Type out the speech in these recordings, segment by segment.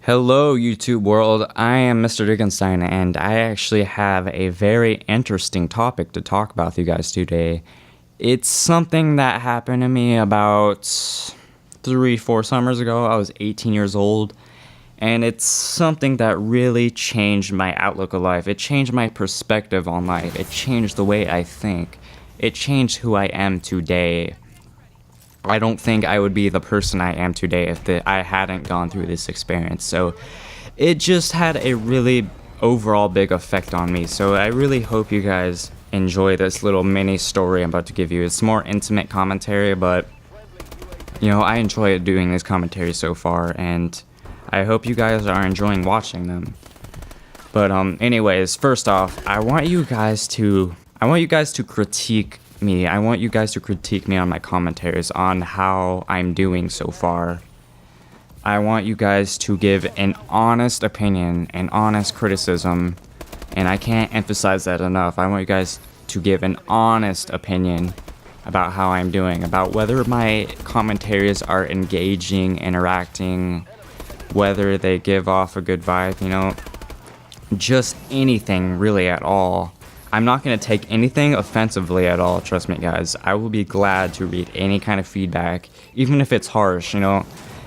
Hello, YouTube world. I am Mr. Dickenstein, and I actually have a very interesting topic to talk about with you guys today. It's something that happened to me about 3-4 summers ago. I was 18 years old, and it's something that really changed my outlook of life. It changed my perspective on life. It changed the way I think. It changed who I am today. I don't think I would be the person I am today if I hadn't gone through this experience. So it just had a really overall big effect on me. So I really hope you guys enjoy this little mini story I'm about to give you. It's more intimate commentary, but I enjoy doing this commentary so far, and I hope you guys are enjoying watching them. But anyways, first off, I want you guys to critique me. I want you guys to critique me on my commentaries on how I'm doing so far. I want you guys to give an honest opinion, an honest criticism, and I can't emphasize that enough. I want you guys to give an honest opinion about how I'm doing, about whether my commentaries are engaging, interacting, whether they give off a good vibe, just anything really at all. I'm not going to take anything offensively at all, trust me guys. I will be glad to read any kind of feedback, even if it's harsh,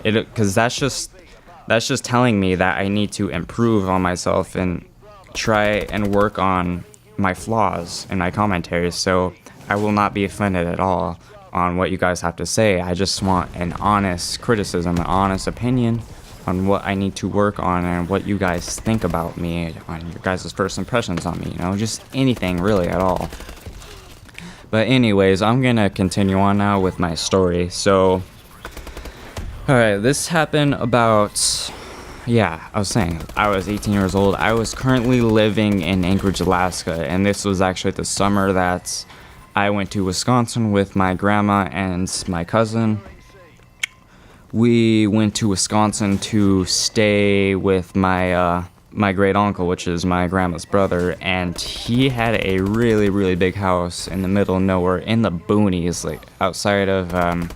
because that's just telling me that I need to improve on myself and try and work on my flaws in my commentaries. So I will not be offended at all on what you guys have to say. I just want an honest criticism, an honest opinion on what I need to work on and what you guys think about me, on your guys' first impressions on me, just anything really at all. But anyways, I'm gonna continue on now with my story. So, alright, this happened about, I was 18 years old. I was currently living in Anchorage, Alaska, and this was actually the summer that I went to Wisconsin with my grandma and my cousin. We went to Wisconsin to stay with my great uncle, which is my grandma's brother, and he had a really, really big house in the middle of nowhere in the boonies, like outside of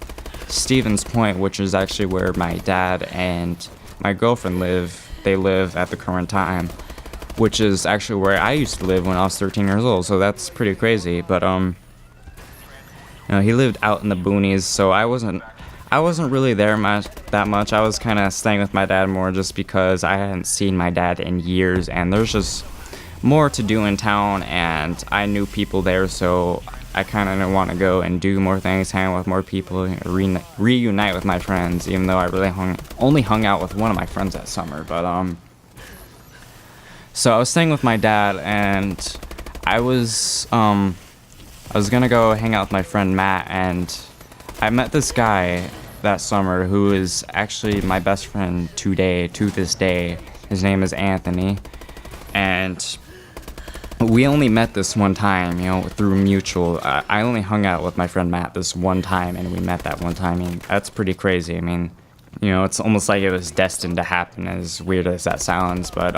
Stevens Point, which is actually where my dad and my girlfriend live. They live at the current time, which is actually where I used to live when I was 13 years old. So that's pretty crazy. But he lived out in the boonies, so I wasn't really there that much. I was kind of staying with my dad more just because I hadn't seen my dad in years, and there's just more to do in town, and I knew people there, so I kind of want to go and do more things, hang out with more people, reunite with my friends, even though I really only hung out with one of my friends that summer. But so I was staying with my dad, and I was gonna go hang out with my friend Matt, and I met this guy that summer who is actually my best friend to this day. His name is Anthony, and we only met this one time, through mutual. I only hung out with my friend Matt this one time, and we met that one time, and that's pretty crazy. I mean, it's almost like it was destined to happen, as weird as that sounds. But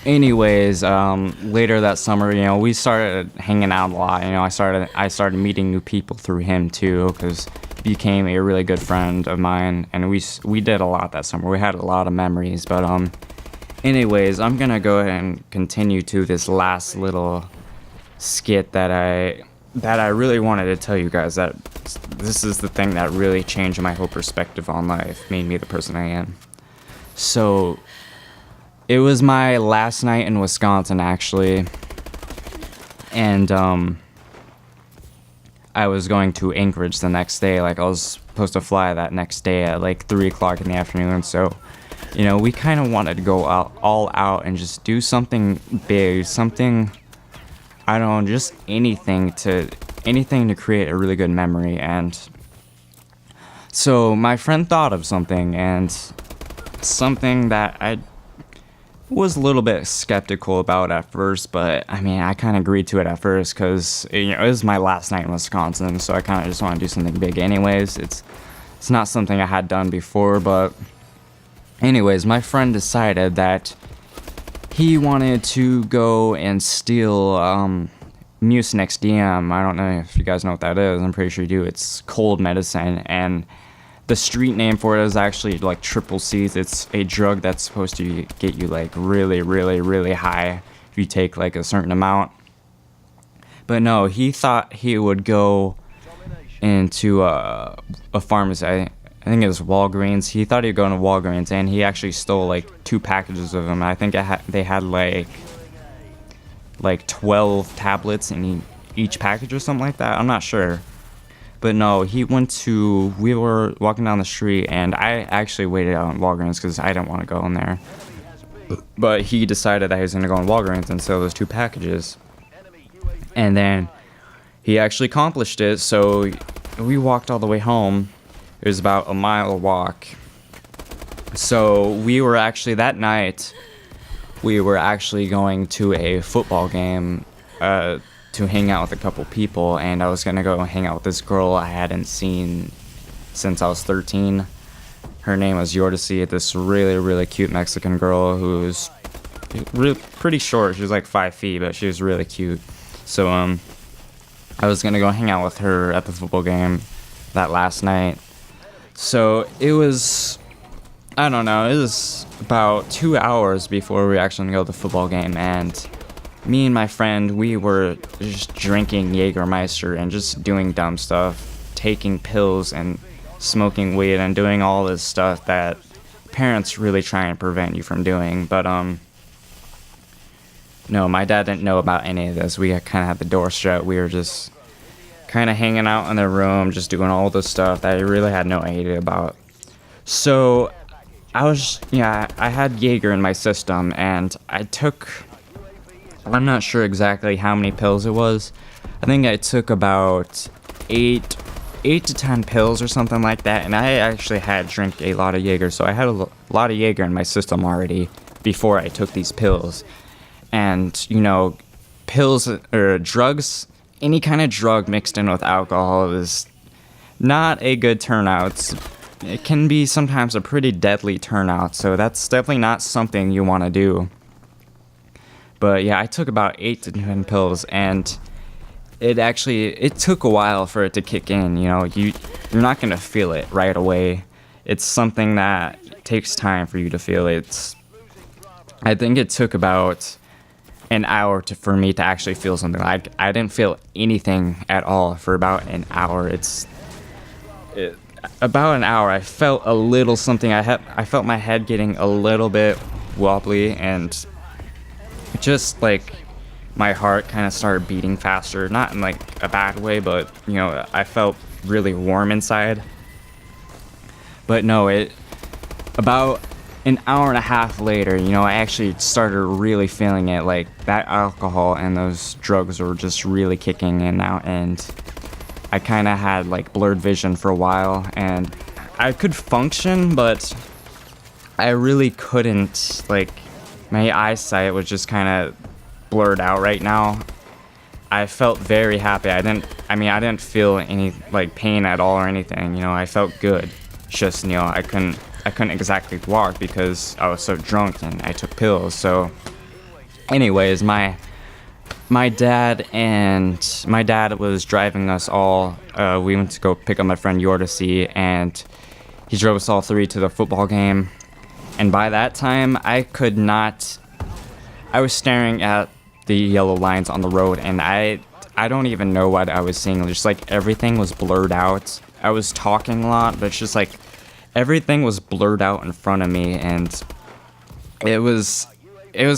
anyways, later that summer, we started hanging out a lot. I started meeting new people through him too, because he became a really good friend of mine, and we did a lot that summer. We had a lot of memories. But anyways, I'm gonna go ahead and continue to this last little skit that I really wanted to tell you guys, that this is the thing that really changed my whole perspective on life, made me the person I am. So it was my last night in Wisconsin, actually, and I was going to Anchorage the next day. Like, I was supposed to fly that next day at like 3 o'clock in the afternoon, so, we kind of wanted to go all out and just do something big, something, I don't know, just anything to create a really good memory. And so my friend thought of something, and something that I was a little bit skeptical about at first, but I mean, I kind of agreed to it at first because it was my last night in Wisconsin, so I kind of just want to do something big anyways. It's not something I had done before, but anyways, my friend decided that he wanted to go and steal Mucinex DM. I don't know if you guys know what that is. I'm pretty sure you do. It's cold medicine, and the street name for it is actually like triple C's. It's a drug that's supposed to get you like really, really, really high if you take like a certain amount. But no, he thought he would go into a pharmacy. I think it was Walgreens. He thought he'd go into Walgreens, and he actually stole like 2 packages of them. I think they had like 12 tablets in each package or something like that. I'm not sure. But no, we were walking down the street, and I actually waited out in Walgreens because I didn't want to go in there. But he decided that he was going to go in Walgreens and sell those 2 packages. And then he actually accomplished it, so we walked all the way home. It was about a mile walk. So we were actually, that night, we were actually going to a football game to hang out with a couple people, and I was going to go hang out with this girl I hadn't seen since I was 13. Her name was Yordice, this really, really cute Mexican girl who was pretty short. She was like 5 feet, but she was really cute. So I was going to go hang out with her at the football game that last night. So it was, I don't know, it was about 2 hours before we actually go to the football game, and me and my friend, we were just drinking Jägermeister and just doing dumb stuff, taking pills and smoking weed and doing all this stuff that parents really try and prevent you from doing. But no, my dad didn't know about any of this. We kind of had the door shut. We were just kind of hanging out in the room, just doing all this stuff that I really had no idea about. So I had Jaeger in my system, and I'm not sure exactly how many pills it was. I think I took about 8 to 10 pills or something like that, and I actually had drank a lot of Jaeger, so I had a lot of Jaeger in my system already before I took these pills. And, pills or drugs, any kind of drug mixed in with alcohol is not a good turnout. It can be sometimes a pretty deadly turnout, so that's definitely not something you want to do. But yeah, I took about 8 to 10 pills, and it took a while for it to kick in. You're not going to feel it right away. It's something that takes time for you to feel. I think it took about an hour for me to actually feel something. I didn't feel anything at all for about an hour. About an hour, I felt a little something. I felt my head getting a little bit wobbly, and just like my heart kind of started beating faster, not in like a bad way, but I felt really warm inside. But no, about an hour and a half later, I actually started really feeling it. Like that alcohol and those drugs were just really kicking in now, and I kind of had like blurred vision for a while, and I could function, but I really couldn't. Like my eyesight was just kind of blurred out right now. I felt very happy. I didn't feel any like pain at all or anything. I felt good. Just I couldn't exactly walk because I was so drunk and I took pills. So anyways, my dad was driving us all. We went to go pick up my friend Yordice, and he drove us all 3 to the football game. And by that time, I was staring at the yellow lines on the road, and I don't even know what I was seeing. Just like everything was blurred out. I was talking a lot, but it's just like everything was blurred out in front of me, and it was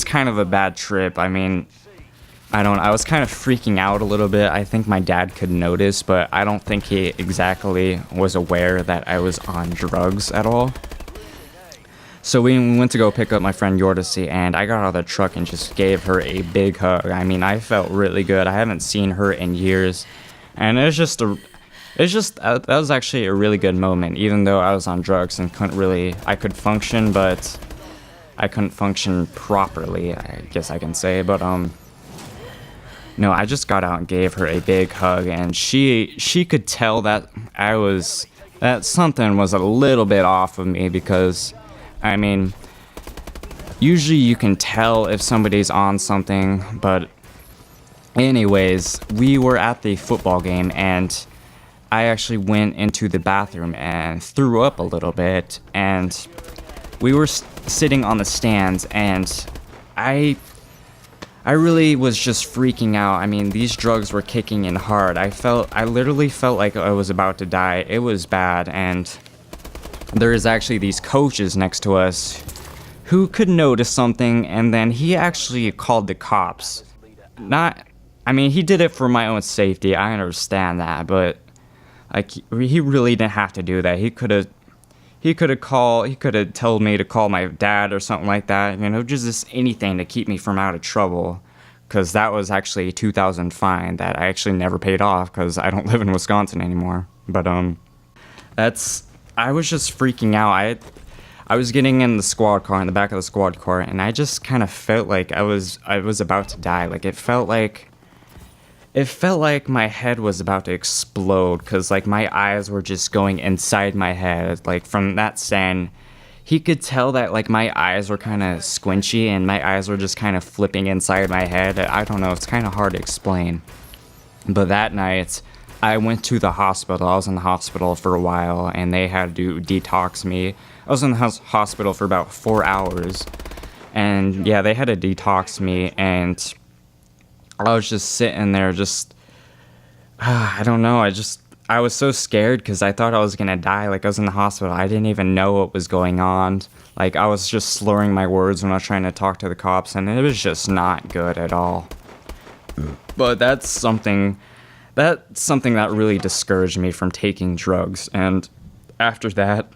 kind of a bad trip. I was kind of freaking out a little bit. I think my dad could notice, but I don't think he exactly was aware that I was on drugs at all. So we went to go pick up my friend Yordice, and I got out of the truck and just gave her a big hug. I felt really good. I haven't seen her in years, and that was actually a really good moment, even though I was on drugs and I could function, but I couldn't function properly, I guess I can say. But no, I just got out and gave her a big hug, and she could tell that that something was a little bit off of me, because usually you can tell if somebody's on something. But anyways, we were at the football game, and I actually went into the bathroom and threw up a little bit, and we were sitting on the stands, and I really was just freaking out. I mean, these drugs were kicking in hard. I literally felt like I was about to die. It was bad, and there is actually these coaches next to us who could notice something, and then he actually called the cops. I mean, he did it for my own safety. I understand that, but like, he really didn't have to do that. He could have told me to call my dad or something like that. You know, just anything to keep me from out of trouble. Because that was actually a $2,000 fine that I actually never paid off because I don't live in Wisconsin anymore. But I was just freaking out. I was getting in the squad car, in the back of the squad car, and I just kind of felt like I was about to die. Like, it felt like my head was about to explode, because like my eyes were just going inside my head. Like, from that stand, he could tell that like my eyes were kind of squinchy and my eyes were just kind of flipping inside my head. I don't know, it's kind of hard to explain. But that night, I went to the hospital. I was in the hospital for a while, and they had to detox me. I was in the hospital for about 4 hours, and yeah, they had to detox me, and I was just sitting there, I don't know, I was so scared because I thought I was gonna die. Like, I was in the hospital, I didn't even know what was going on. Like, I was just slurring my words when I was trying to talk to the cops, and it was just not good at all. But that's something that really discouraged me from taking drugs, and after that,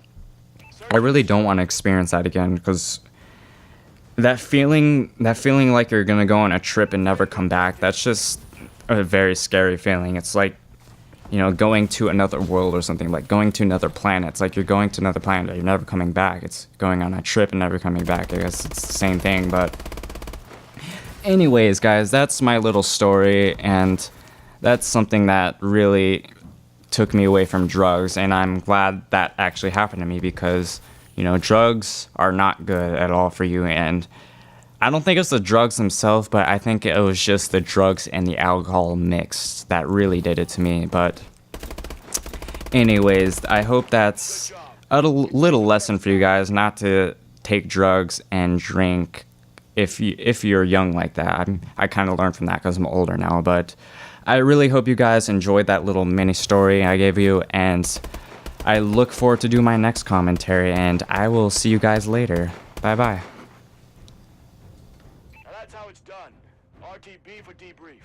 I really don't want to experience that again, because that feeling like you're gonna go on a trip and never come back, that's just a very scary feeling. It's like, you know, going to another world or something, like going to another planet. It's like you're going to another planet, you're never coming back. It's going on a trip and never coming back. I guess it's the same thing, but anyways, guys, that's my little story, and that's something that really took me away from drugs, and I'm glad that actually happened to me, because, you know, drugs are not good at all for you. And I don't think it's the drugs themselves, but I think it was just the drugs and the alcohol mixed that really did it to me. But anyways, I hope that's a little lesson for you guys, not to take drugs and drink if you're young like that. I kind of learned from that because I'm older now, but I really hope you guys enjoyed that little mini story I gave you, and I look forward to do my next commentary, and I will see you guys later. Bye-bye. Now that's how it's done. RTB for debrief.